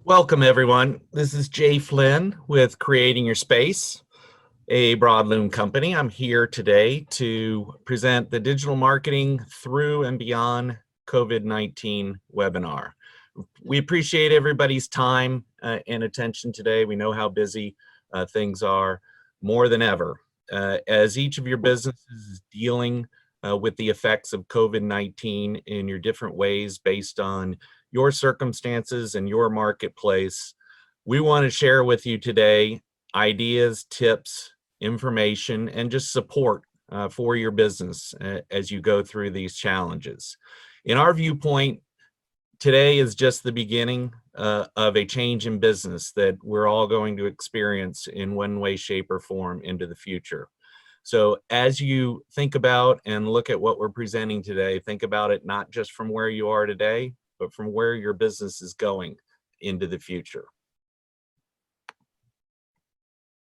Welcome, everyone. This is Jay Flynn with Creating Your Space, a Broadloom company. I'm here today to present the Digital Marketing Through and Beyond COVID-19 webinar. We appreciate everybody's time and attention today. We know how busy things are more than ever. As each of your businesses is dealing with the effects of COVID-19 in your different ways based on your circumstances and your marketplace, we want to share with you today ideas, tips, information, and just support for your business as you go through these challenges. In our viewpoint, today is just the beginning of a change in business that we're all going to experience in one way, shape, or form into the future. So as you think about and look at what we're presenting today, think about it not just from where you are today, but from where your business is going into the future.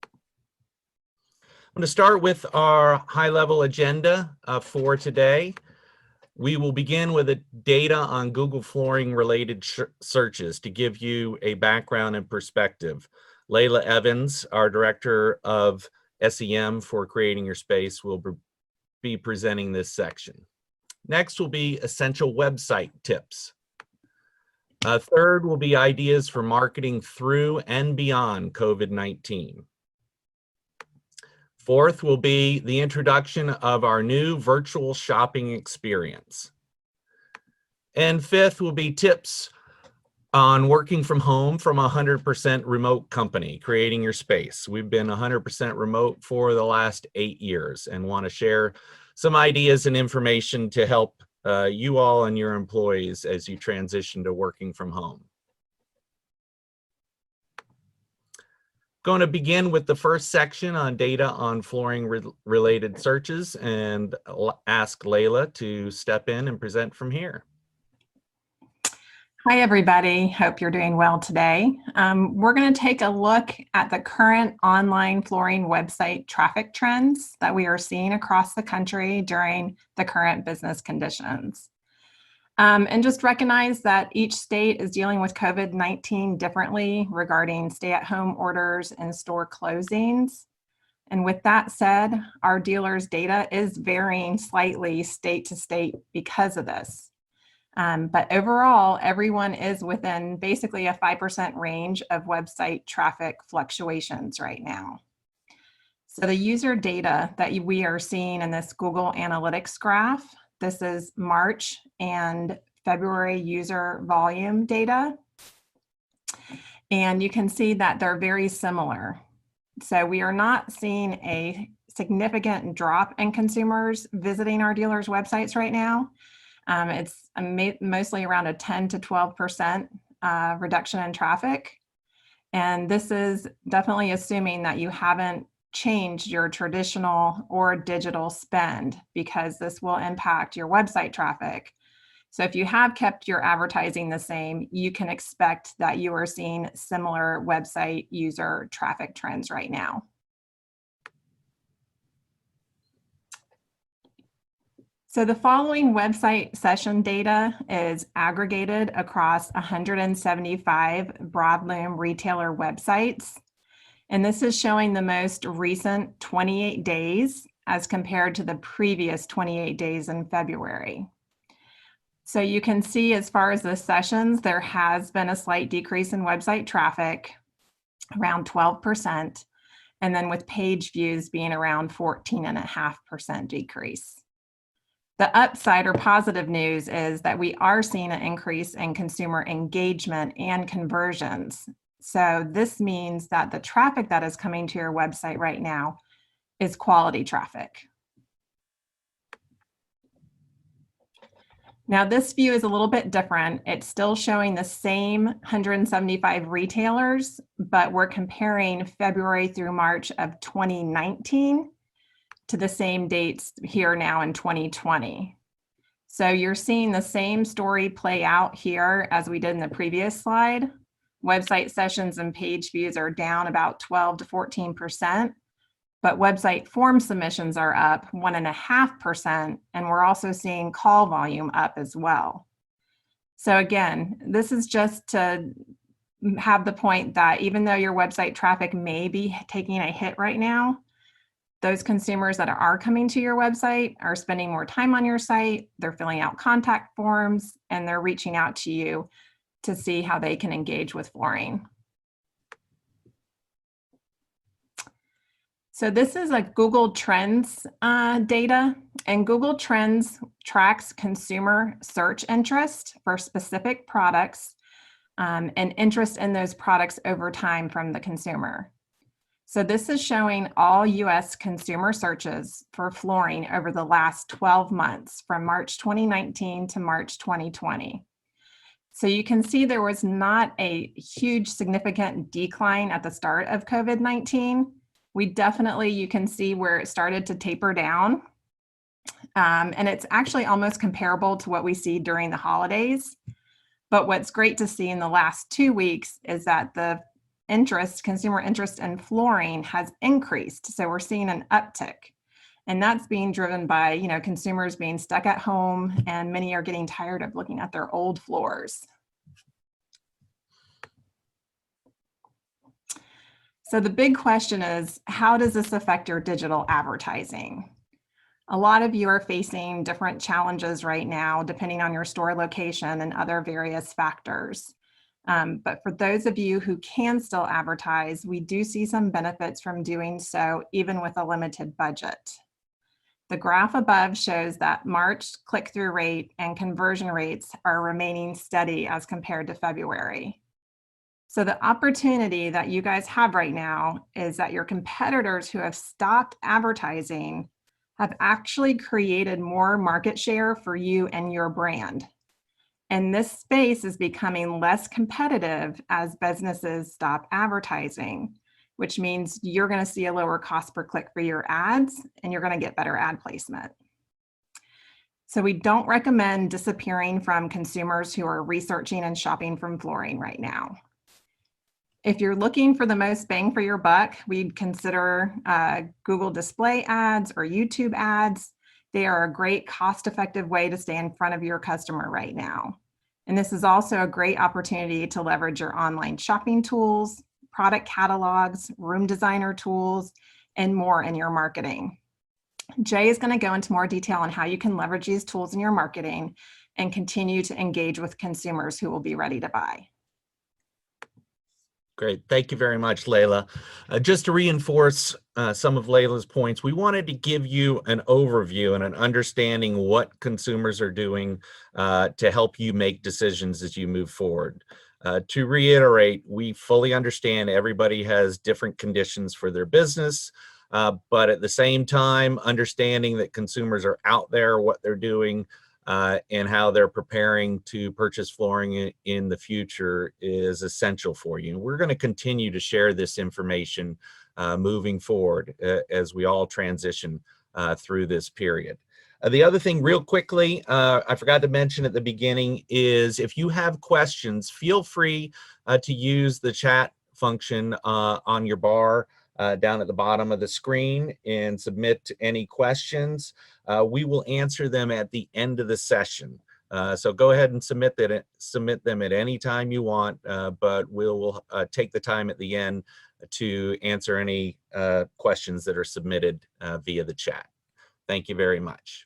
I'm going to start with our high-level agenda for today. We will begin with data on Google flooring related searches to give you a background and perspective. Layla Evans, our Director of SEM for Creating Your Space, will be presenting this section. Next will be essential website tips. Third will be ideas for marketing through and beyond COVID-19. Fourth will be the introduction of our new virtual shopping experience. And fifth will be tips on working from home from a 100% remote company, Creating Your Space. We've been 100% remote for the last 8 years and want to share some ideas and information to help you all and your employees as you transition to working from home. Going to begin with the first section on data on flooring related searches and ask Layla to step in and present from here. Hi, everybody. Hope you're doing well today. We're going to take a look at the current online flooring website traffic trends that we are seeing across the country during the current business conditions. And just recognize that each state is dealing with COVID-19 differently regarding stay-at-home orders and store closings. And with that said, our dealers' data is varying slightly state to state because of this. But overall, everyone is within basically a 5% range of website traffic fluctuations right now. So the user data that we are seeing in this Google Analytics graph, this is March and February user volume data. And you can see that they're very similar. So we are not seeing a significant drop in consumers visiting our dealers' websites right now. It's mostly around a 10 to 12% reduction in traffic. And this is definitely assuming that you haven't changed your traditional or digital spend, because this will impact your website traffic. So if you have kept your advertising the same, you can expect that you are seeing similar website user traffic trends right now. So the following website session data is aggregated across 175 Broadloom retailer websites. And this is showing the most recent 28 days as compared to the previous 28 days in February. So you can see as far as the sessions, there has been a slight decrease in website traffic, around 12%, and then with page views being around 14.5% decrease. The upside or positive news is that we are seeing an increase in consumer engagement and conversions. So this means that the traffic that is coming to your website right now is quality traffic. Now this view is a little bit different. It's still showing the same 175 retailers, but we're comparing February through March of 2019 to the same dates here now in 2020. So you're seeing the same story play out here as we did in the previous slide. Website sessions and page views are down about 12 to 14%, but website form submissions are up 1.5%, and we're also seeing call volume up as well. So again, this is just to have the point that even though your website traffic may be taking a hit right now, those consumers that are coming to your website are spending more time on your site, they're filling out contact forms, and they're reaching out to you to see how they can engage with flooring. So this is a Google Trends data, and Google Trends tracks consumer search interest for specific products and interest in those products over time from the consumer. So this is showing all US consumer searches for flooring over the last 12 months from March 2019 to March 2020. So you can see there was not a huge significant decline at the start of COVID-19. You can see where it started to taper down. And it's actually almost comparable to what we see during the holidays. But what's great to see in the last 2 weeks is that the consumer interest in flooring has increased. So we're seeing an uptick. And that's being driven by, consumers being stuck at home, and many are getting tired of looking at their old floors. So the big question is, how does this affect your digital advertising? A lot of you are facing different challenges right now, depending on your store location and other various factors. But for those of you who can still advertise, we do see some benefits from doing so, even with a limited budget. The graph above shows that March click-through rate and conversion rates are remaining steady as compared to February. So the opportunity that you guys have right now is that your competitors who have stopped advertising have actually created more market share for you and your brand. And this space is becoming less competitive as businesses stop advertising, which means you're going to see a lower cost per click for your ads, and you're going to get better ad placement. So we don't recommend disappearing from consumers who are researching and shopping from flooring right now. If you're looking for the most bang for your buck, we'd consider Google display ads or YouTube ads. They are a great cost-effective way to stay in front of your customer right now. And this is also a great opportunity to leverage your online shopping tools, product catalogs, room designer tools, and more in your marketing. Jay is going to go into more detail on how you can leverage these tools in your marketing and continue to engage with consumers who will be ready to buy. Great. Thank you very much, Layla. Just to reinforce some of Layla's points, we wanted to give you an overview and an understanding what consumers are doing to help you make decisions as you move forward. To reiterate, we fully understand everybody has different conditions for their business, but at the same time, understanding that consumers are out there, what they're doing, and how they're preparing to purchase flooring in the future is essential for you. We're going to continue to share this information moving forward as we all transition through this period. The other thing real quickly, I forgot to mention at the beginning is if you have questions, feel free to use the chat function on your bar down at the bottom of the screen and submit any questions. We will answer them at the end of the session. So go ahead and submit them at any time you want, but we'll take the time at the end to answer any questions that are submitted via the chat. Thank you very much.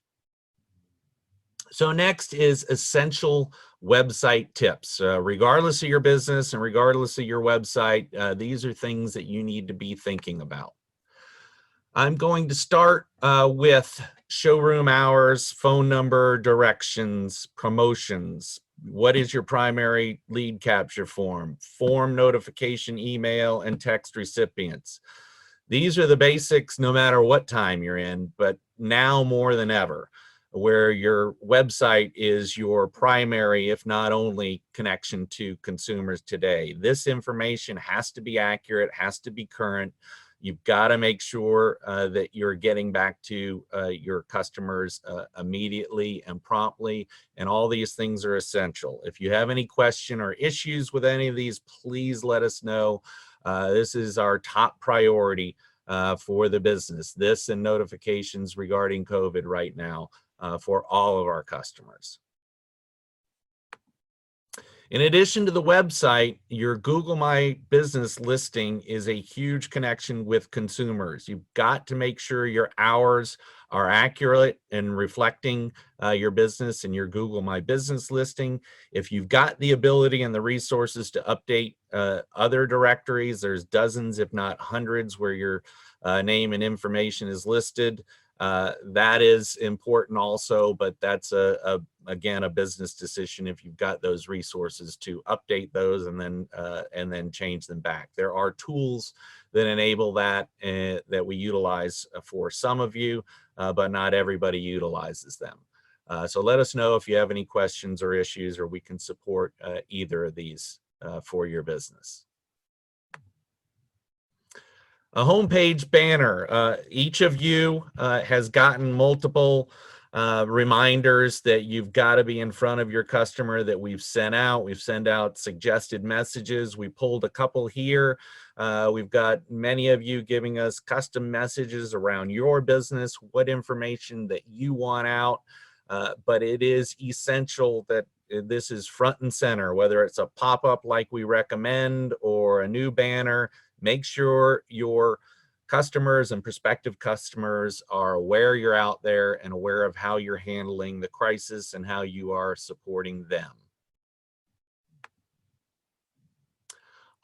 So next is essential website tips. Regardless of your business and regardless of your website, these are things that you need to be thinking about. I'm going to start with showroom hours, phone number, directions, promotions. What is your primary lead capture form notification, email, and text recipients. These are the basics no matter what time you're in, but now more than ever, where your website is your primary, if not only, connection to consumers today. This information has to be accurate, has to be current. You've got to make sure that you're getting back to your customers immediately and promptly, and all these things are essential. If you have any question or issues with any of these, please let us know. This is our top priority for the business. This and notifications regarding COVID right now for all of our customers. In addition to the website, your Google My Business listing is a huge connection with consumers. You've got to make sure your hours are accurate and reflecting your business in your Google My Business listing. If you've got the ability and the resources to update other directories, there's dozens, if not hundreds, where your name and information is listed. That is important also, but that's again a business decision if you've got those resources to update those and then change them back. There are tools that enable that that we utilize for some of you, but not everybody utilizes them. So let us know if you have any questions or issues, or we can support either of these for your business. A homepage banner. Each of you has gotten multiple reminders that you've got to be in front of your customer that we've sent out. We've sent out suggested messages. We pulled a couple here. We've got many of you giving us custom messages around your business, what information that you want out. But it is essential that this is front and center, whether it's a pop-up like we recommend or a new banner. Make sure your customers and prospective customers are aware you're out there and aware of how you're handling the crisis and how you are supporting them.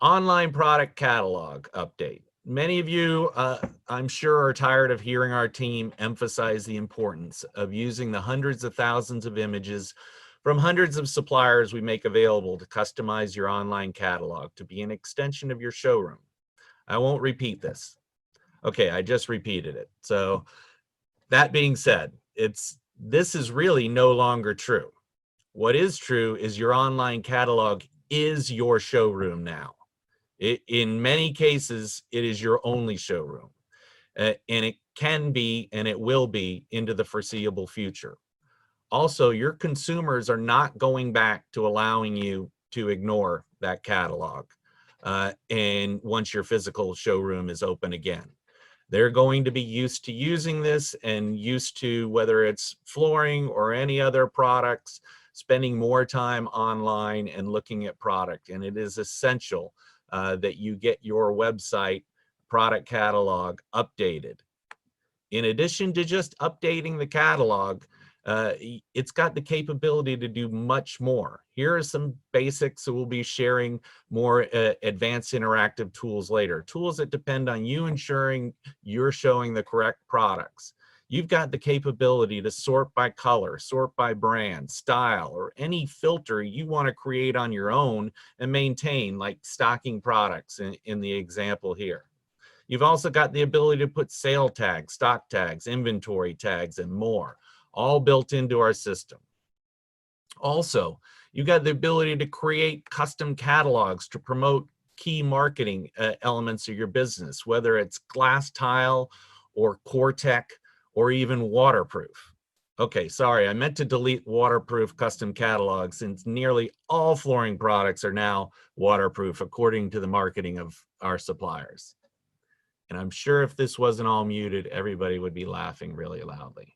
Online product catalog update. Many of you, I'm sure, are tired of hearing our team emphasize the importance of using the hundreds of thousands of images from hundreds of suppliers we make available to customize your online catalog to be an extension of your showroom. I won't repeat this. Okay, I just repeated it. So that being said, this is really no longer true. What is true is your online catalog is your showroom now. In many cases, it is your only showroom. And it can be, and it will be into the foreseeable future. Also, your consumers are not going back to allowing you to ignore that catalog. And once your physical showroom is open again, they're going to be used to using this and used to, whether it's flooring or any other products, spending more time online and looking at product. And it is essential that you get your website product catalog updated. In addition to just updating the catalog, it's got the capability to do much more. Here are some basics, so we'll be sharing more advanced interactive tools later. Tools that depend on you ensuring you're showing the correct products. You've got the capability to sort by color, sort by brand, style, or any filter you want to create on your own and maintain, like stocking products in the example here. You've also got the ability to put sale tags, stock tags, inventory tags, and more, all built into our system. Also, you've got the ability to create custom catalogs to promote key marketing elements of your business, whether it's glass tile or Core-Tech or even waterproof. Okay, sorry, I meant to delete waterproof custom catalogs, since nearly all flooring products are now waterproof according to the marketing of our suppliers. And I'm sure if this wasn't all muted, everybody would be laughing really loudly.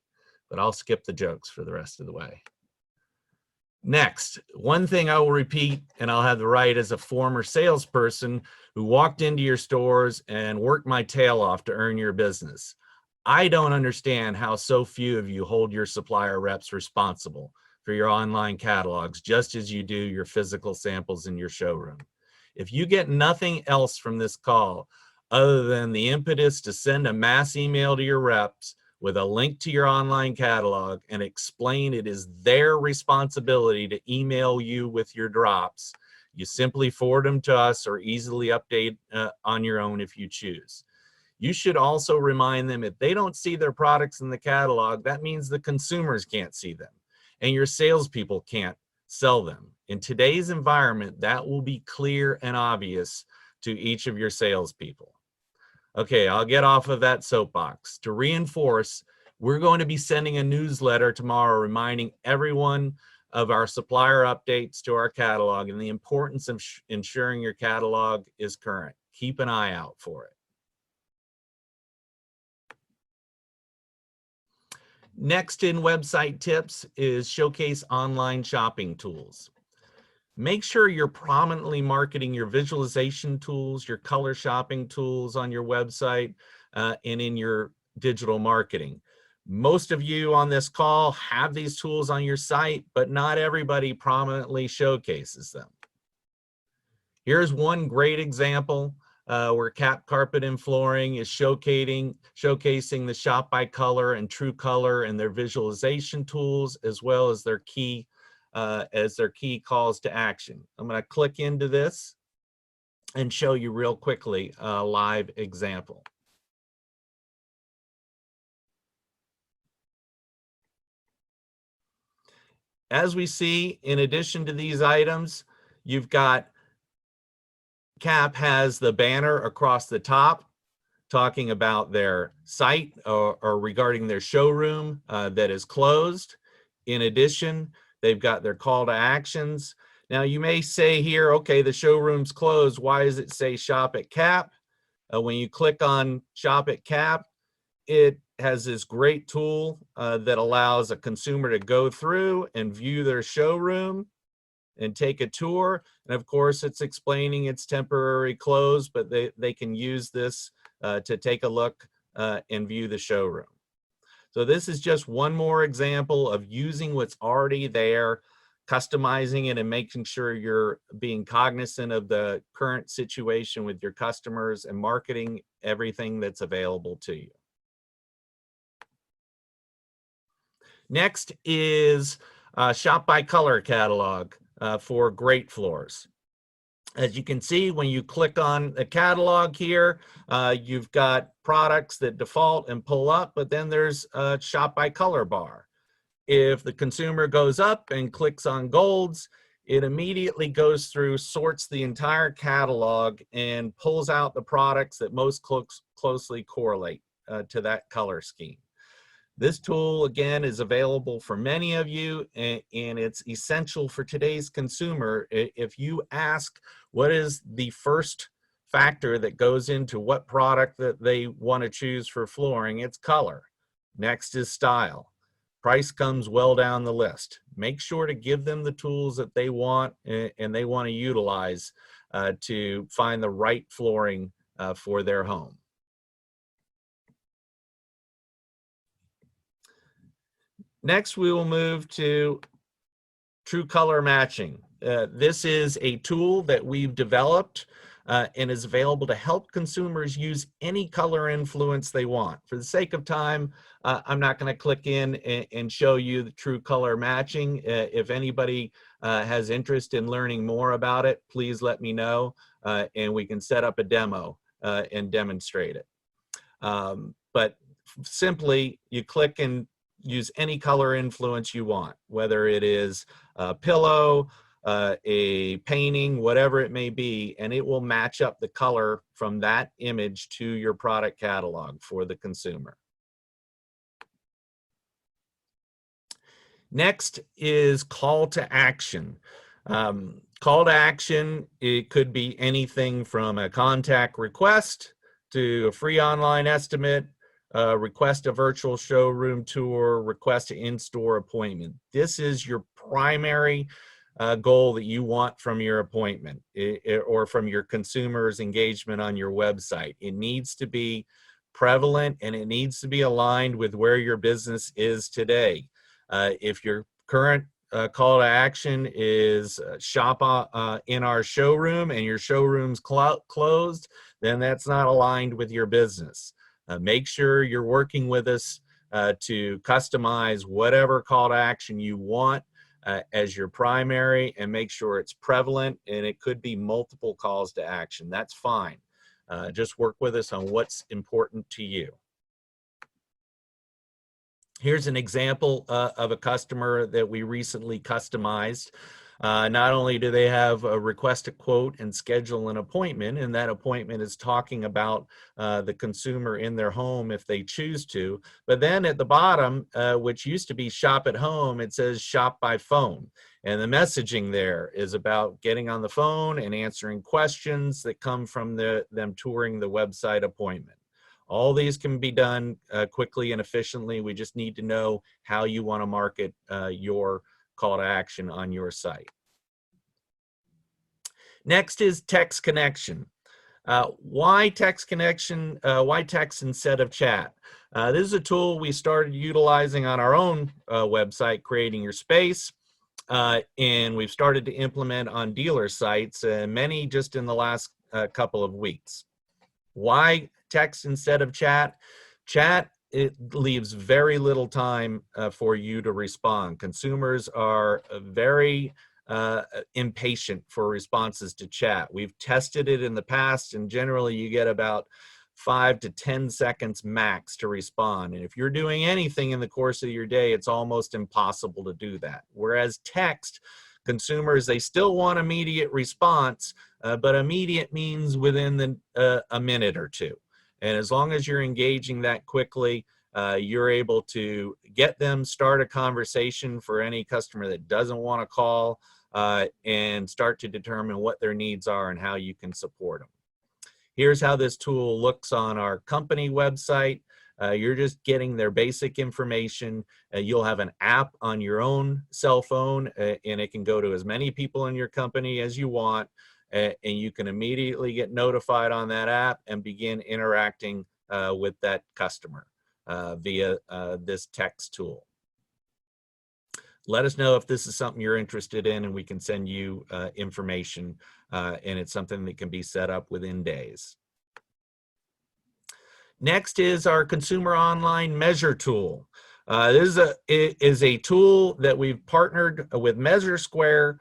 But I'll skip the jokes for the rest of the way. Next, one thing I will repeat, and I'll have the right as a former salesperson who walked into your stores and worked my tail off to earn your business. I don't understand how so few of you hold your supplier reps responsible for your online catalogs, just as you do your physical samples in your showroom. If you get nothing else from this call, other than the impetus to send a mass email to your reps with a link to your online catalog and explain it is their responsibility to email you with your drops, you simply forward them to us or easily update on your own if you choose. You should also remind them if they don't see their products in the catalog, that means the consumers can't see them and your salespeople can't sell them. In today's environment, that will be clear and obvious to each of your salespeople. Okay, I'll get off of that soapbox. To reinforce, we're going to be sending a newsletter tomorrow reminding everyone of our supplier updates to our catalog and the importance of ensuring your catalog is current. Keep an eye out for it. Next in website tips is showcase online shopping tools. Make sure you're prominently marketing your visualization tools, your color shopping tools on your website, and in your digital marketing. Most of you on this call have these tools on your site, but not everybody prominently showcases them. Here's one great example where Cap Carpet and Flooring is showcasing the Shop by Color and True Color and their visualization tools, as well as their key calls to action. I'm going to click into this and show you real quickly a live example. As we see, in addition to these items, you've got Cap has the banner across the top talking about their site or regarding their showroom that is closed. In addition, they've got their call to actions. Now you may say here, okay, the showroom's closed. Why does it say shop at Cap? When you click on shop at Cap, it has this great tool that allows a consumer to go through and view their showroom and take a tour. And of course, it's explaining it's temporary closed, but they can use this to take a look and view the showroom. So this is just one more example of using what's already there, customizing it, and making sure you're being cognizant of the current situation with your customers and marketing everything that's available to you. Next is Shop by Color catalog for great floors. As you can see, when you click on the catalog here, you've got products that default and pull up, but then there's a Shop by Color bar. If the consumer goes up and clicks on golds, it immediately goes through, sorts the entire catalog, and pulls out the products that most closely correlate to that color scheme. This tool, again, is available for many of you, and it's essential for today's consumer. If you ask what is the first factor that goes into what product that they want to choose for flooring, it's color. Next is style. Price comes well down the list. Make sure to give them the tools that they want and they want to utilize to find the right flooring for their home. Next, we will move to True Color Matching. This is a tool that we've developed and is available to help consumers use any color influence they want. For the sake of time, I'm not going to click in and show you the True Color Matching. If anybody has interest in learning more about it, please let me know and we can set up a demo and demonstrate it. But simply, you click and use any color influence you want, whether it is a pillow, a painting, whatever it may be, and it will match up the color from that image to your product catalog for the consumer. Next is call to action. Call to action, it could be anything from a contact request to a free online estimate, request a virtual showroom tour, request an in-store appointment. This is your primary goal that you want from your appointment or from your consumer's engagement on your website. It needs to be prevalent and it needs to be aligned with where your business is today. If your current call to action is shop in our showroom and your showroom's closed, then that's not aligned with your business. Make sure you're working with us to customize whatever call to action you want as your primary, and make sure it's prevalent, and it could be multiple calls to action. That's fine. Just work with us on what's important to you. Here's an example of a customer that we recently customized. Not only do they have a request a quote and schedule an appointment, and that appointment is talking about the consumer in their home if they choose to, but then at the bottom, which used to be shop at home, it says shop by phone. And the messaging there is about getting on the phone and answering questions that come from them touring the website appointment. All these can be done quickly and efficiently. We just need to know how you want to market your call to action on your site. Next is text connection. Why text connection? Why text instead of chat? This is a tool we started utilizing on our own website, Creating Your Space, and we've started to implement on dealer sites, many just in the last couple of weeks. Why text instead of chat? Chat, it leaves very little time for you to respond. Consumers are very impatient for responses to chat. We've tested it in the past, and generally you get about 5 to 10 seconds max to respond. And if you're doing anything in the course of your day, it's almost impossible to do that. Whereas text, consumers, they still want immediate response, but immediate means within a minute or two. And as long as you're engaging that quickly, you're able to get them, start a conversation for any customer that doesn't want to call, and start to determine what their needs are and how you can support them. Here's how this tool looks on our company website. You're just getting their basic information. You'll have an app on your own cell phone, and it can go to as many people in your company as you want, and you can immediately get notified on that app and begin interacting with that customer via this text tool. Let us know if this is something you're interested in, and we can send you information, and it's something that can be set up within days. Next is our consumer online measure tool. This is a tool that we've partnered with Measure Square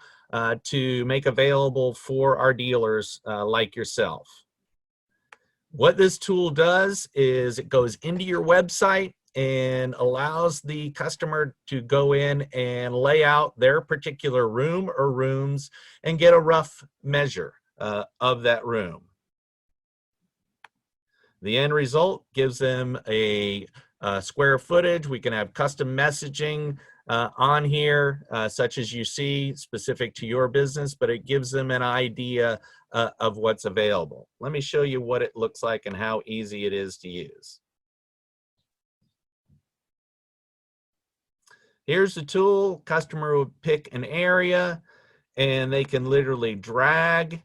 to make available for our dealers like yourself. What this tool does is it goes into your website and allows the customer to go in and lay out their particular room or rooms and get a rough measure of that room. The end result gives them a square footage. We can have custom messaging on here, such as you see, specific to your business, but it gives them an idea of what's available. Let me show you what it looks like and how easy it is to use. Here's the tool. Customer will pick an area, and they can literally drag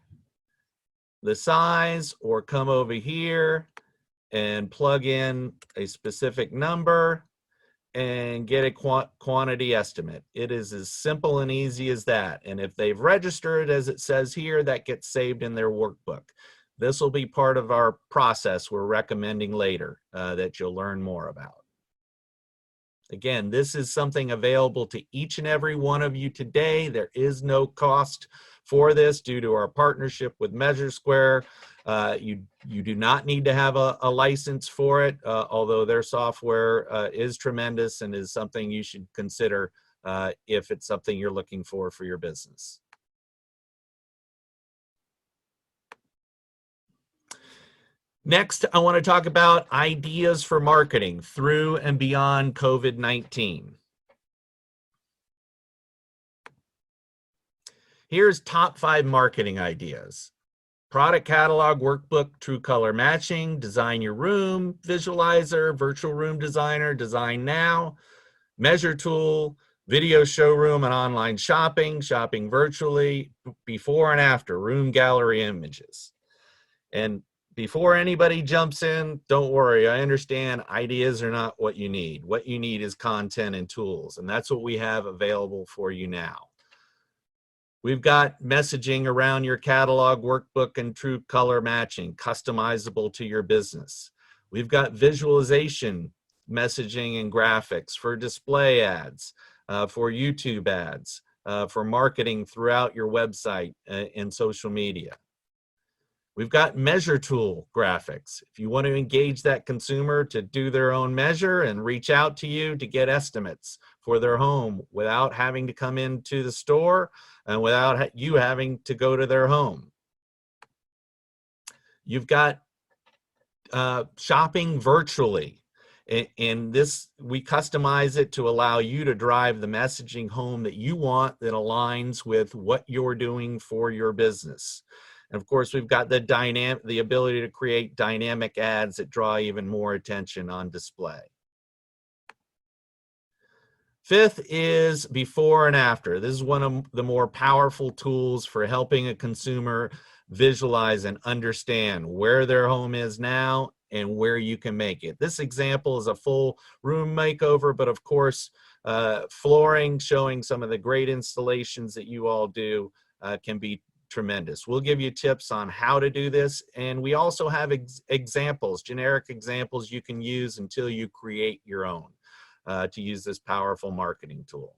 the size or come over here and plug in a specific number and get a quantity estimate. It is as simple and easy as that. And if they've registered, as it says here, that gets saved in their workbook. This will be part of our process we're recommending later that you'll learn more about. Again, this is something available to each and every one of you today. There is no cost for this due to our partnership with Measure Square. You do not need to have a license for it, although their software is tremendous and is something you should consider if it's something you're looking for your business. Next, I want to talk about ideas for marketing through and beyond COVID-19. Here's top 5 marketing ideas. Product catalog, workbook, true color matching, design your room, visualizer, virtual room designer, design now, measure tool, video showroom and online shopping, shopping virtually, before and after, room gallery images. And before anybody jumps in, don't worry, I understand ideas are not what you need. What you need is content and tools, and that's what we have available for you now. We've got messaging around your catalog, workbook, and true color matching, customizable to your business. We've got visualization, messaging, and graphics for display ads, for YouTube ads, for marketing throughout your website and social media. We've got measure tool graphics. If you want to engage that consumer to do their own measure and reach out to you to get estimates for their home without having to come into the store and without you having to go to their home. You've got shopping virtually. And this, we customize it to allow you to drive the messaging home that you want that aligns with what you're doing for your business. And of course, we've got the ability to create dynamic ads that draw even more attention on display. Fifth is before and after. This is one of the more powerful tools for helping a consumer visualize and understand where their home is now and where you can make it. This example is a full room makeover, but of course, flooring showing some of the great installations that you all do can be tremendous. We'll give you tips on how to do this, and we also have examples, generic examples you can use until you create your own. To use this powerful marketing tool.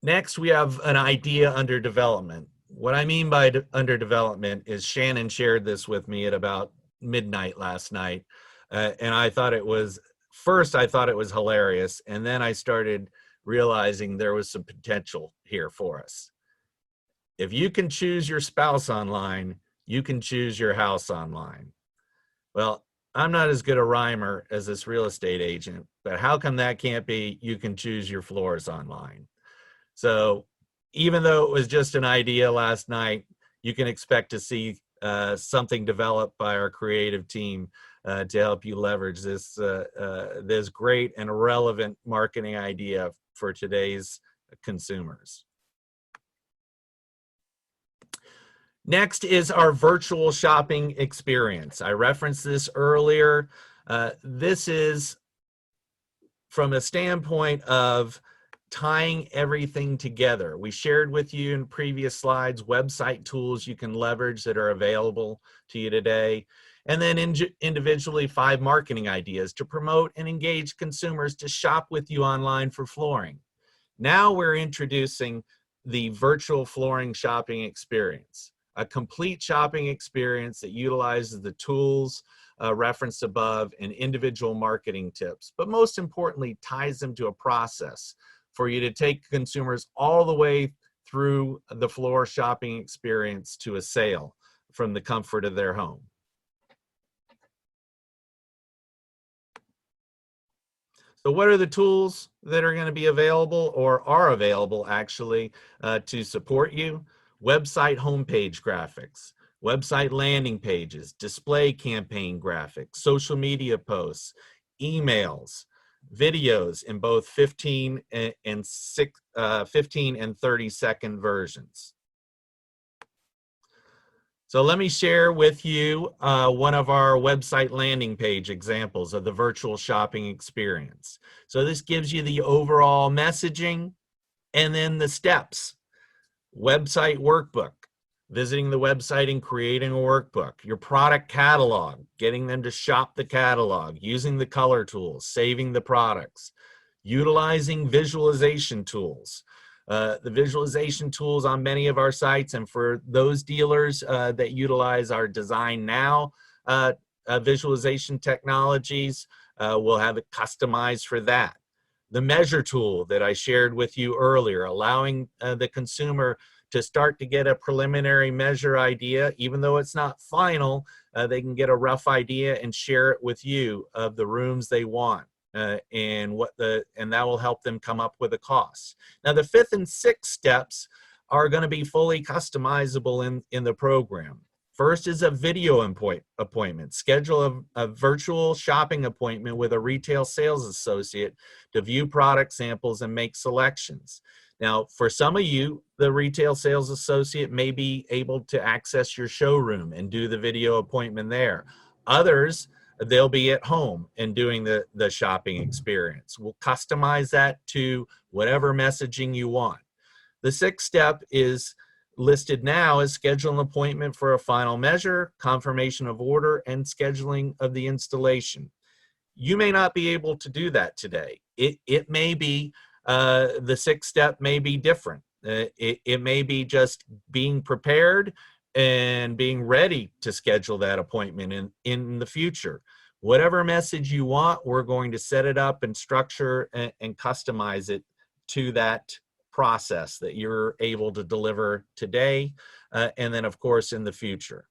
Next, we have an idea under development. What I mean by under development is Shannon shared this with me at about midnight last night, and I thought it was, first I thought it was hilarious, and then I started realizing there was some potential here for us. If you can choose your spouse online, you can choose your house online. Well, I'm not as good a rhymer as this real estate agent, but how come that can't be you can choose your floors online? So even though it was just an idea last night, you can expect to see something developed by our creative team to help you leverage this, this great and relevant marketing idea for today's consumers. Next is our virtual shopping experience. I referenced this earlier. This is from a standpoint of tying everything together. We shared with you in previous slides website tools you can leverage that are available to you today, and then individually 5 marketing ideas to promote and engage consumers to shop with you online for flooring. Now we're introducing the virtual flooring shopping experience. A complete shopping experience that utilizes the tools referenced above and individual marketing tips, but most importantly, ties them to a process for you to take consumers all the way through the floor shopping experience to a sale from the comfort of their home. So what are the tools that are going to be available, or are available actually, to support you? Website homepage graphics, website landing pages, display campaign graphics, social media posts, emails, videos in both 15 and 30-second versions. So let me share with you one of our website landing page examples of the virtual shopping experience. So this gives you the overall messaging and then the steps. Website workbook, visiting the website and creating a workbook. Your product catalog, getting them to shop the catalog, using the color tools, saving the products, utilizing visualization tools. The visualization tools on many of our sites, and for those dealers that utilize our Design Now visualization technologies, we'll have it customized for that. The measure tool that I shared with you earlier, allowing the consumer to start to get a preliminary measure idea, even though it's not final, they can get a rough idea and share it with you of the rooms they want. And that will help them come up with a cost. Now, the 5th and 6th steps are going to be fully customizable in the program. First is a video appointment. Schedule a virtual shopping appointment with a retail sales associate to view product samples and make selections. Now, for some of you, the retail sales associate may be able to access your showroom and do the video appointment there. Others, they'll be at home and doing the shopping experience. We'll customize that to whatever messaging you want. The 6th step is listed now as schedule an appointment for a final measure, confirmation of order, and scheduling of the installation. You may not be able to do that today. It may be, the 6th step may be different. It may be just being prepared and being ready to schedule that appointment in the future. Whatever message you want, we're going to set it up and structure and customize it to that process that you're able to deliver today, and then of course in the future.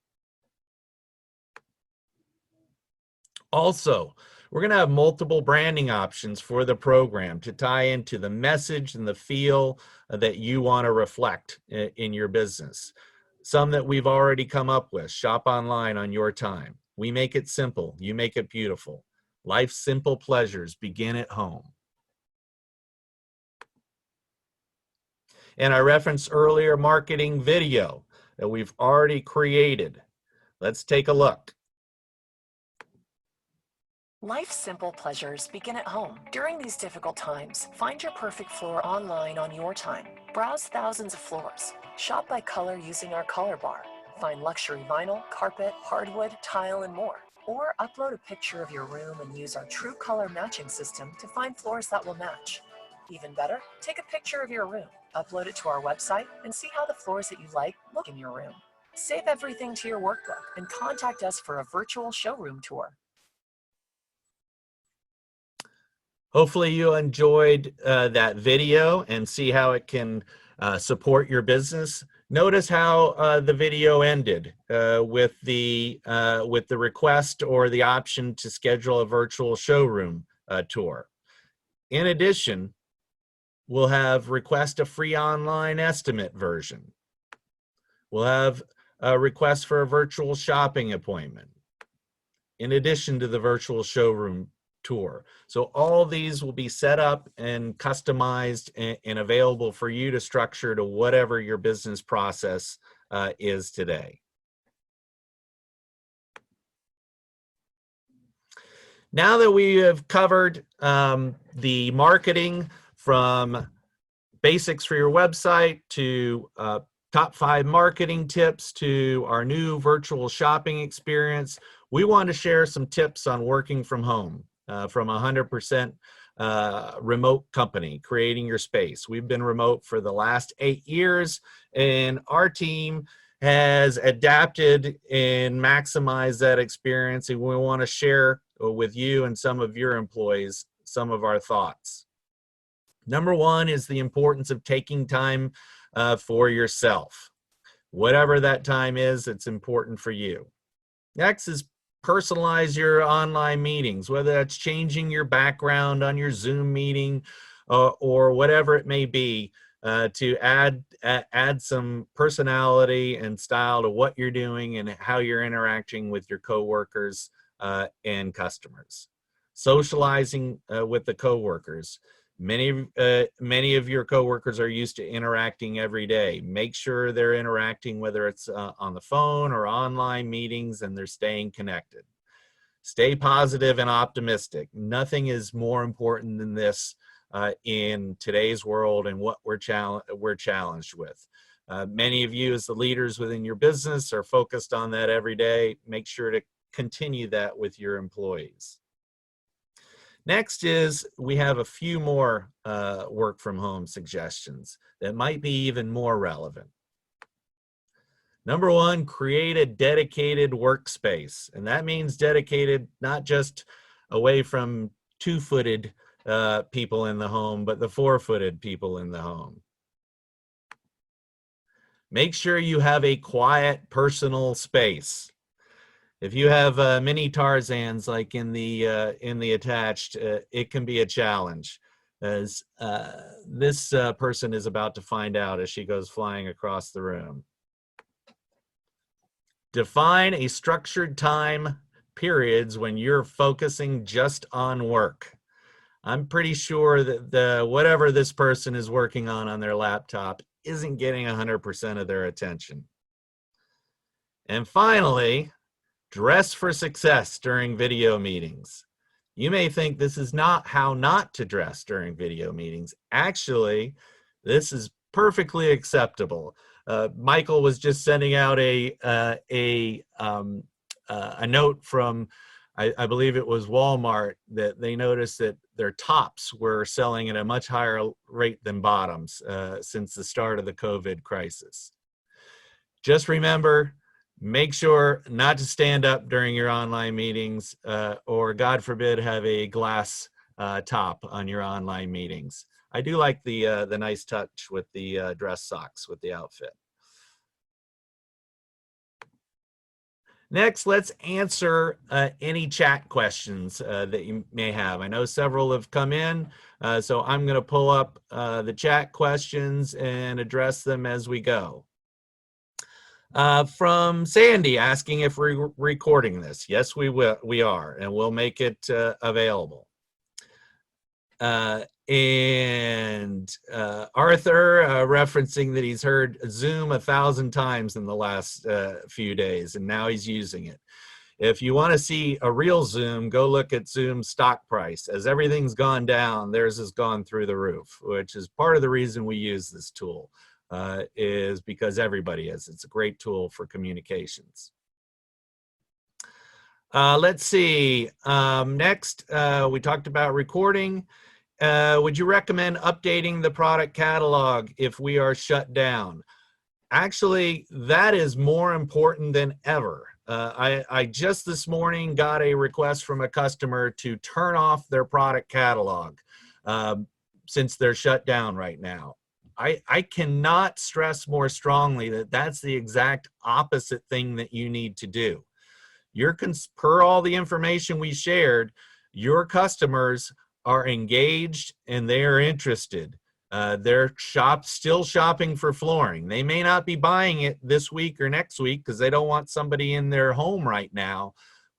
Also, we're going to have multiple branding options for the program to tie into the message and the feel that you want to reflect in your business. Some that we've already come up with: shop online on your time. We make it simple, you make it beautiful. Life's simple pleasures begin at home. And I referenced earlier marketing video that we've already created. Let's take a look. Life's simple pleasures begin at home. During these difficult times, find your perfect floor online on your time. Browse thousands of floors. Shop by color using our color bar. Find luxury vinyl, carpet, hardwood, tile, and more. Or upload a picture of your room and use our true color matching system to find floors that will match. Even better, take a picture of your room, upload it to our website, and see how the floors that you like look in your room. Save everything to your workbook and contact us for a virtual showroom tour. Hopefully you enjoyed that video and see how it can support your business. Notice how the video ended with the request or the option to schedule a virtual showroom tour. In addition, we'll have request a free online estimate version. We'll have a request for a virtual shopping appointment, in addition to the virtual showroom tour. So all these will be set up and customized and available for you to structure to whatever your business process is today. Now that we have covered the marketing, from basics for your website to top 5 marketing tips to our new virtual shopping experience, we want to share some tips on working from home from 100% remote company, creating your space. We've been remote for the last 8 years, and our team has adapted and maximized that experience, and we want to share with you and some of your employees some of our thoughts. Number one is the importance of taking time for yourself. Whatever that time is, it's important for you. Next is personalize your online meetings, whether that's changing your background on your Zoom meeting or whatever it may be, to add some personality and style to what you're doing and how you're interacting with your coworkers and customers. Socializing with the coworkers. Many of your coworkers are used to interacting every day. Make sure they're interacting, whether it's on the phone or online meetings, and they're staying connected. Stay positive and optimistic. Nothing is more important than this in today's world and what we're challenged with. Many of you as the leaders within your business are focused on that every day. Make sure to continue that with your employees. Next is we have a few more work from home suggestions that might be even more relevant. Number one, create a dedicated workspace. And that means dedicated not just away from 2-footed people in the home, but the 4-footed people in the home. Make sure you have a quiet personal space. If you have mini Tarzans like in the attached, it can be a challenge, as this person is about to find out as she goes flying across the room. Define a structured time periods when you're focusing just on work. I'm pretty sure that whatever this person is working on their laptop isn't getting 100% of their attention. And finally, dress for success during video meetings. You may think this is not how not to dress during video meetings. Actually, this is perfectly acceptable. Michael was just sending out a note from, I believe it was Walmart, that they noticed that their tops were selling at a much higher rate than bottoms since the start of the COVID crisis. Just remember, make sure not to stand up during your online meetings or, God forbid, have a glass top on your online meetings. I do like the nice touch with the dress socks with the outfit. Next, let's answer any chat questions that you may have. I know several have come in, so I'm going to pull up the chat questions and address them as we go. From Sandy asking if we're recording this. Yes, we will. We are, and we'll make it available. And Arthur referencing that he's heard Zoom 1,000 times in the last few days, and now he's using it. If you want to see a real Zoom, go look at Zoom's stock price. As everything's gone down, theirs has gone through the roof, which is part of the reason we use this tool, is because everybody is. It's a great tool for communications. Let's see. Next, we talked about recording. Would you recommend updating the product catalog if we are shut down? Actually, that is more important than ever. I just this morning got a request from a customer to turn off their product catalog since they're shut down right now. I cannot stress more strongly that that's the exact opposite thing that you need to do. Per all the information we shared, your customers are engaged and they are interested. They're still shopping for flooring. They may not be buying it this week or next week because they don't want somebody in their home right now,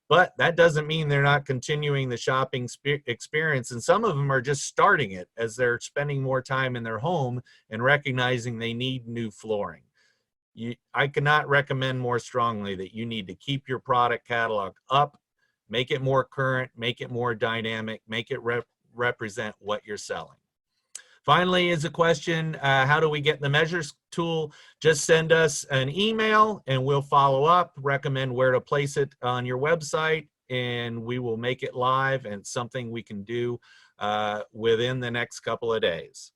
but that doesn't mean they're not continuing the shopping experience. And some of them are just starting it as they're spending more time in their home and recognizing they need new flooring. I cannot recommend more strongly that you need to keep your product catalog up, make it more current, make it more dynamic, make it represent what you're selling. Finally is a question, how do we get the measures tool? Just send us an email and we'll follow up, recommend where to place it on your website, and we will make it live, and it's something we can do within the next couple of days.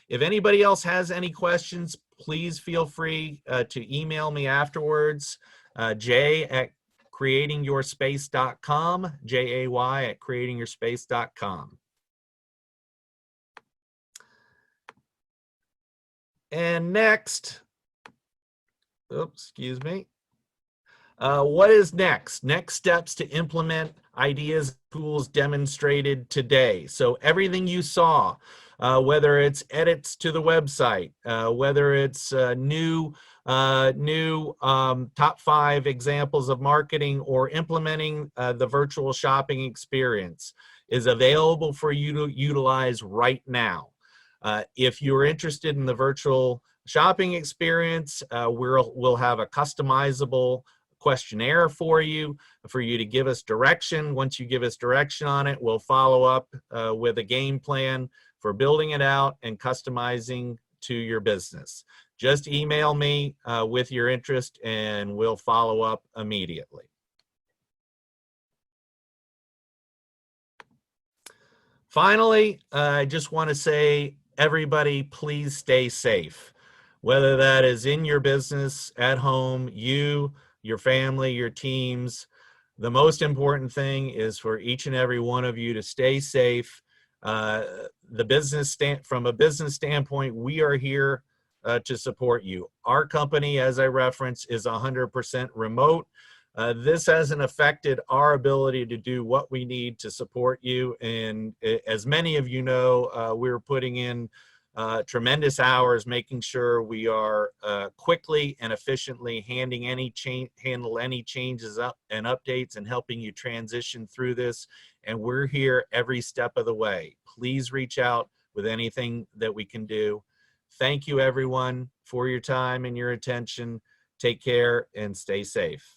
If anybody else has any questions, please feel free to email me afterwards, jay@creatingyourspace.com, jay@creatingyourspace.com. And next, oops, excuse me. What is next? Next steps to implement ideas, tools demonstrated today. So everything you saw, whether it's edits to the website, whether it's new top 5 examples of marketing, or implementing the virtual shopping experience, is available for you to utilize right now. If you're interested in the virtual shopping experience, we'll have a customizable questionnaire for you to give us direction. Once you give us direction on it, we'll follow up with a game plan for building it out and customizing to your business. Just email me with your interest and we'll follow up immediately. Finally, I just want to say, everybody, please stay safe. Whether that is in your business, at home, you, your family, your teams, the most important thing is for each and every one of you to stay safe. From a business standpoint, we are here to support you. Our company, as I referenced, is 100% remote. This hasn't affected our ability to do what we need to support you. And as many of you know, we're putting in tremendous hours making sure we are quickly and efficiently handle any changes up and updates and helping you transition through this. And we're here every step of the way. Please reach out with anything that we can do. Thank you, everyone, for your time and your attention. Take care and stay safe.